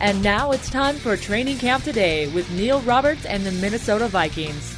And now it's time for Training Camp Today with Neil Roberts and the Minnesota Vikings.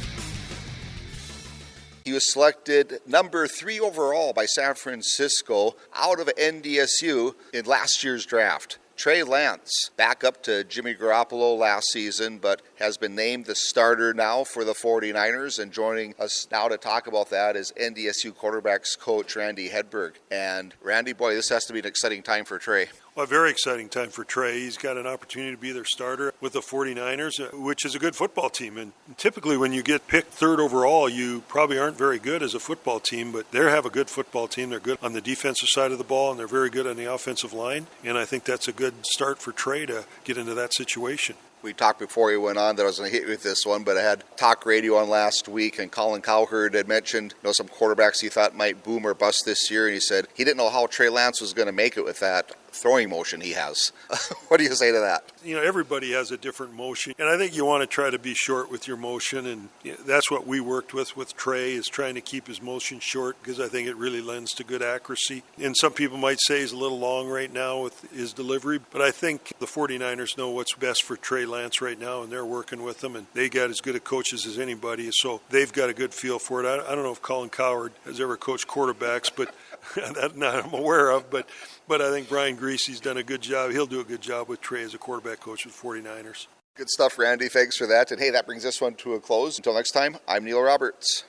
He was selected number 3 overall by San Francisco out of NDSU in last year's draft. Trey Lance, back up to Jimmy Garoppolo last season, but has been named the starter now for the 49ers. And joining us now to talk about that is NDSU quarterbacks coach Randy Hedberg. And Randy, boy, this has to be an exciting time for Trey. Well, a very exciting time for Trey. He's got an opportunity to be their starter with the 49ers, which is a good football team. And typically when you get picked 3rd overall, you probably aren't very good as a football team, but they have a good football team. They're good on the defensive side of the ball, and they're very good on the offensive line. And I think that's a good start for Trey to get into that situation. We talked before he went on that I was going to hit you with this one, but I had talk radio on last week, and Colin Cowherd had mentioned some quarterbacks he thought might boom or bust this year, and he said he didn't know how Trey Lance was going to make it with that throwing motion he has. What do you say to that? Everybody has a different motion, and I think you want to try to be short with your motion, and that's what we worked with Trey, is trying to keep his motion short, because I think it really lends to good accuracy. And some people might say he's a little long right now with his delivery, but I think the 49ers know what's best for Trey Lance right now, and they're working with him, and they got as good a coaches as anybody, so they've got a good feel for it. I don't know if Colin Cowherd has ever coached quarterbacks, but that I'm aware of, but I think Brian Greasy's done a good job. He'll do a good job with Trey as a quarterback coach with 49ers. Good stuff, Randy. Thanks for that. And hey, that brings this one to a close. Until next time, I'm Neil Roberts.